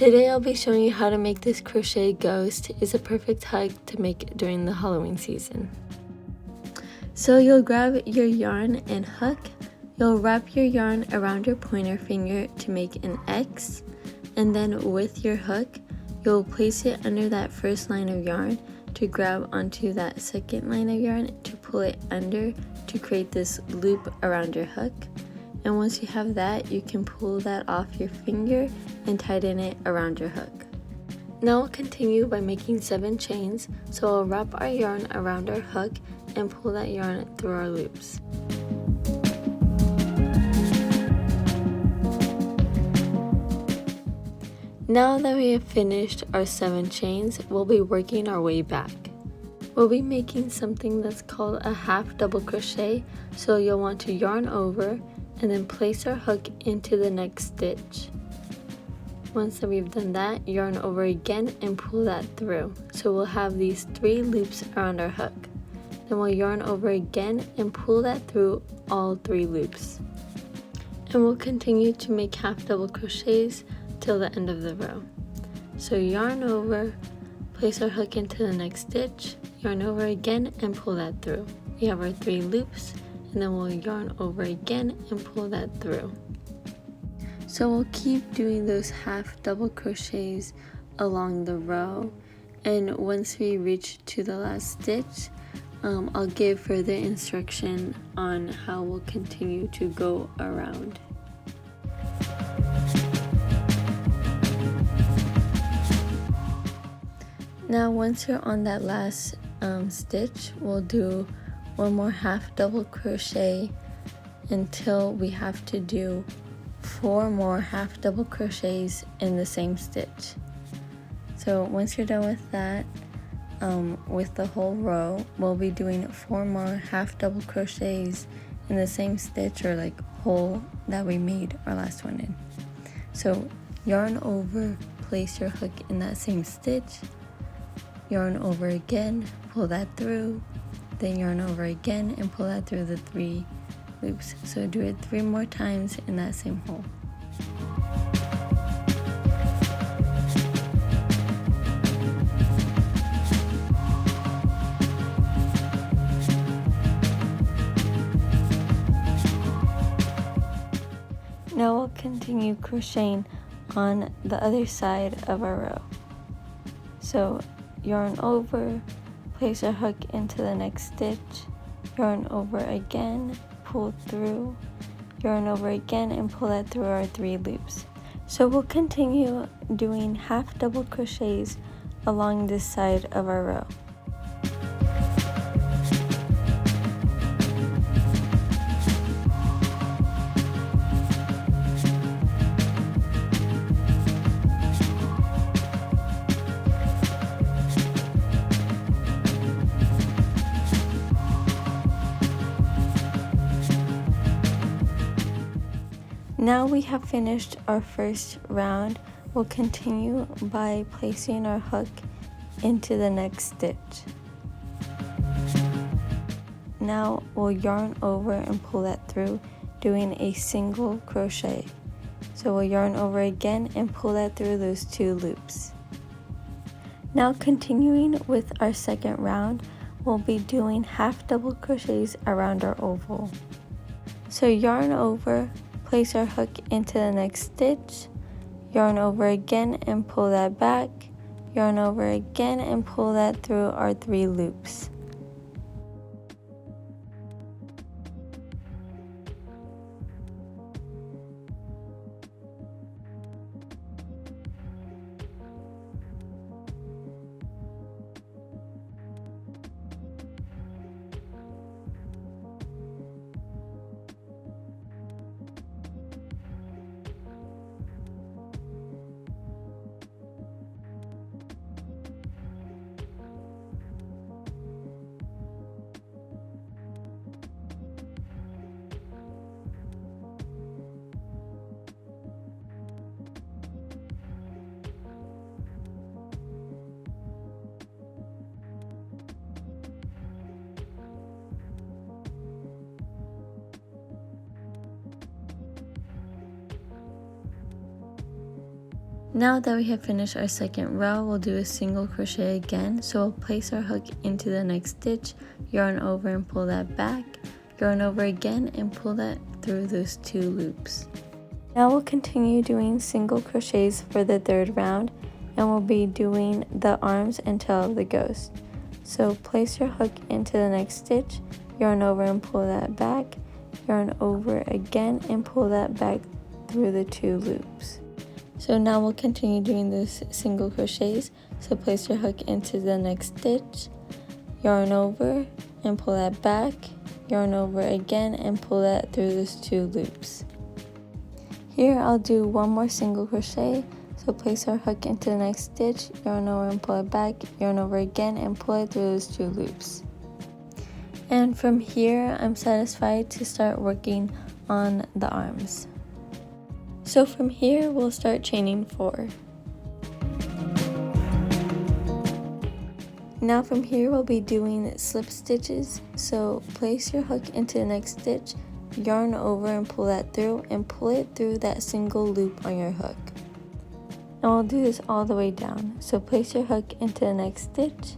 Today I'll be showing you how to make this crochet ghost. It's a perfect hug to make during the Halloween season. So you'll grab your yarn and hook. You'll wrap your yarn around your pointer finger to make an X, and then with your hook, you'll place it under that first line of yarn to grab onto that second line of yarn to pull it under to create this loop around your hook. And once you have that, you can pull that off your finger and tighten it around your hook. Now we'll continue by making 7 chains, so we'll wrap our yarn around our hook and pull that yarn through our loops. Now that we have finished our 7 chains, we'll be working our way back. We'll be making something that's called a half double crochet, so you'll want to yarn over and then place our hook into the next stitch. Once that we've done that, yarn over again and pull that through. So we'll have these 3 loops around our hook. Then we'll yarn over again and pull that through all 3 loops. And we'll continue to make half double crochets till the end of the row. So yarn over, place our hook into the next stitch, yarn over again and pull that through. We have our 3 loops, and then we'll yarn over again and pull that through. So we'll keep doing those half double crochets along the row, and once we reach to the last stitch, I'll give further instruction on how we'll continue to go around. Now once you're on that last stitch, we'll do one more half double crochet until we have to do 4 more half double crochets in the same stitch. So once you're done with that, with the whole row, we'll be doing 4 more half double crochets in the same stitch or like hole that we made our last one in. So yarn over, place your hook in that same stitch, yarn over again, pull that through, then yarn over again and pull that through the 3 loops. So do it 3 more times in that same hole. Now we'll continue crocheting on the other side of our row. So yarn over, place our hook into the next stitch, yarn over again, pull through, yarn over again and pull that through our 3 loops. So we'll continue doing half double crochets along this side of our row. Now we have finished our first round. We'll continue by placing our hook into the next stitch. Now we'll yarn over and pull that through, doing a single crochet. So we'll yarn over again and pull that through those 2 loops. Now continuing with our second round, we'll be doing half double crochets around our oval. So yarn over, place our hook into the next stitch, yarn over again and pull that back, yarn over again and pull that through our 3 loops. Now that we have finished our second row, we'll do a single crochet again. So we'll place our hook into the next stitch, yarn over and pull that back, yarn over again and pull that through those 2 loops. Now we'll continue doing single crochets for the third round, and we'll be doing the arms and tail of the ghost. So place your hook into the next stitch, yarn over and pull that back, yarn over again and pull that back through the 2 loops. So now we'll continue doing those single crochets. So place your hook into the next stitch, yarn over and pull that back, yarn over again and pull that through those 2 loops. Here I'll do one more single crochet. So place our hook into the next stitch, yarn over and pull it back, yarn over again and pull it through those 2 loops. And from here I'm satisfied to start working on the arms. So from here we'll start chaining 4. Now from here we'll be doing slip stitches. So place your hook into the next stitch, yarn over and pull that through and pull it through that single loop on your hook. And we'll do this all the way down. So place your hook into the next stitch,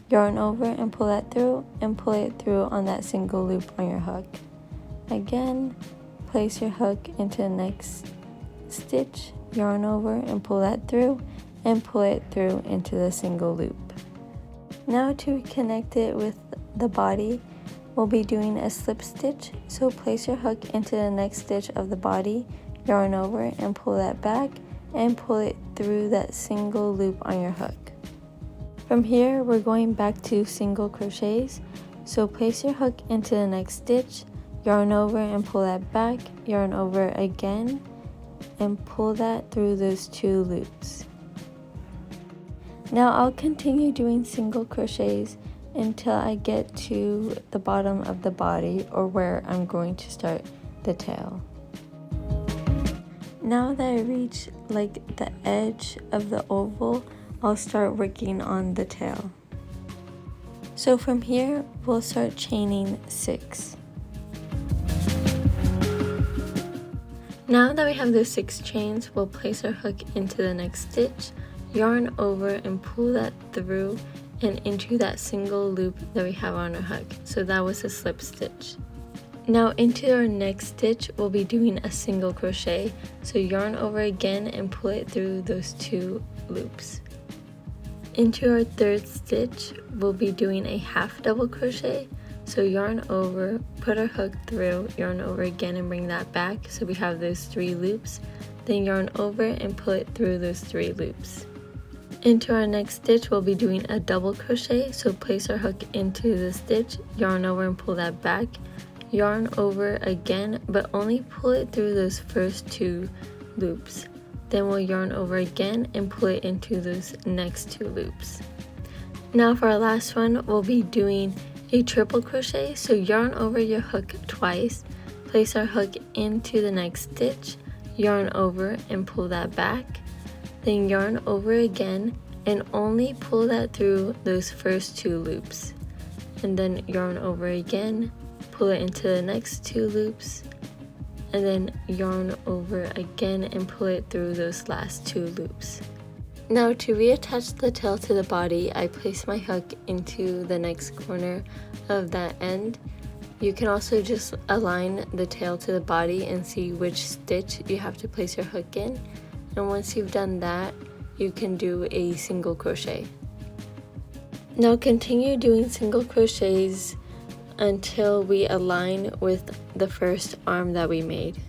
yarn over and pull that through and pull it through on that single loop on your hook. Again, place your hook into the next stitch, yarn over and pull that through and pull it through into the single loop. Now to connect it with the body, we'll be doing a slip stitch. So place your hook into the next stitch of the body, yarn over and pull that back and pull it through that single loop on your hook. From here we're going back to single crochets. So place your hook into the next stitch, yarn over and pull that back, yarn over again and pull that through those 2 loops. Now I'll continue doing single crochets until I get to the bottom of the body, or where I'm going to start the tail. Now that I reach like the edge of the oval, I'll start working on the tail. So from here we'll start chaining 6. Now that we have those 6 chains, we'll place our hook into the next stitch, yarn over and pull that through and into that single loop that we have on our hook. So that was a slip stitch. Now into our next stitch, we'll be doing a single crochet. So yarn over again and pull it through those 2 loops. Into our third stitch, we'll be doing a half double crochet. So yarn over, put our hook through, yarn over again and bring that back. So we have those 3 loops. Then yarn over and pull it through those 3 loops. Into our next stitch, we'll be doing a double crochet. So place our hook into the stitch, yarn over and pull that back, yarn over again, but only pull it through those first 2 loops. Then we'll yarn over again and pull it into those next 2 loops. Now for our last one, we'll be doing a triple crochet. So yarn over your hook twice, place our hook into the next stitch, yarn over and pull that back, then yarn over again and only pull that through those first 2 loops, and then yarn over again, pull it into the next 2 loops, and then yarn over again and pull it through those last 2 loops. Now to reattach the tail to the body, I place my hook into the next corner of that end. You can also just align the tail to the body and see which stitch you have to place your hook in. And once you've done that, you can do a single crochet. Now continue doing single crochets until we align with the first arm that we made.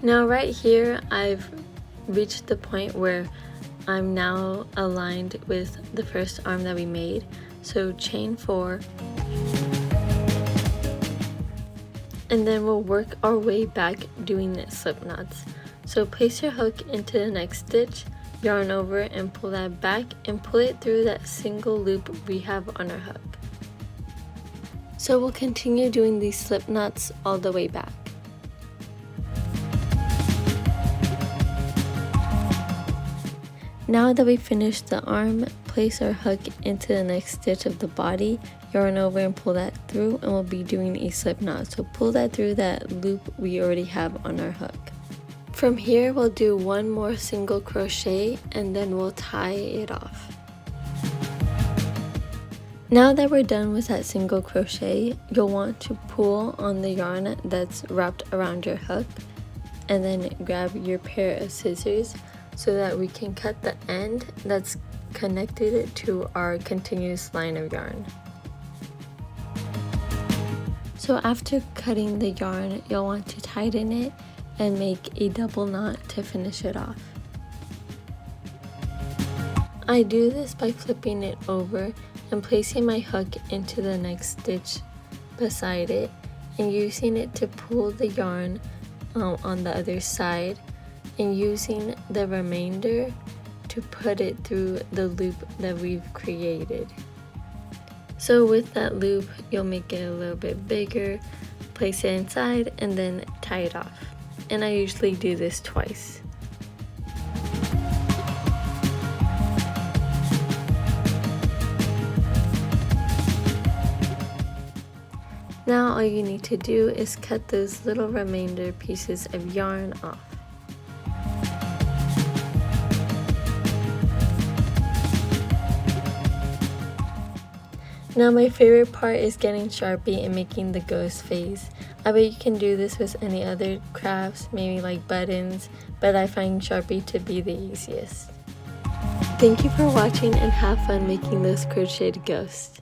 Now right here, I've reached the point where I'm now aligned with the first arm that we made. So chain 4, and then we'll work our way back doing slip knots. So place your hook into the next stitch, yarn over and pull that back and pull it through that single loop we have on our hook. So we'll continue doing these slip knots all the way back. Now that we finished the arm, place our hook into the next stitch of the body, yarn over and pull that through, and we'll be doing a slip knot. So pull that through that loop we already have on our hook. From here, we'll do one more single crochet and then we'll tie it off. Now that we're done with that single crochet, you'll want to pull on the yarn that's wrapped around your hook and then grab your pair of scissors so that we can cut the end that's connected to our continuous line of yarn. So after cutting the yarn, you'll want to tighten it and make a double knot to finish it off. I do this by flipping it over and placing my hook into the next stitch beside it and using it to pull the yarn on the other side and using the remainder to put it through the loop that we've created. So with that loop, you'll make it a little bit bigger, place it inside, and then tie it off. And I usually do this twice. Now all you need to do is cut those little remainder pieces of yarn off. Now my favorite part is getting Sharpie and making the ghost face. I bet you can do this with any other crafts, maybe like buttons, but I find Sharpie to be the easiest. Thank you for watching and have fun making those crocheted ghosts.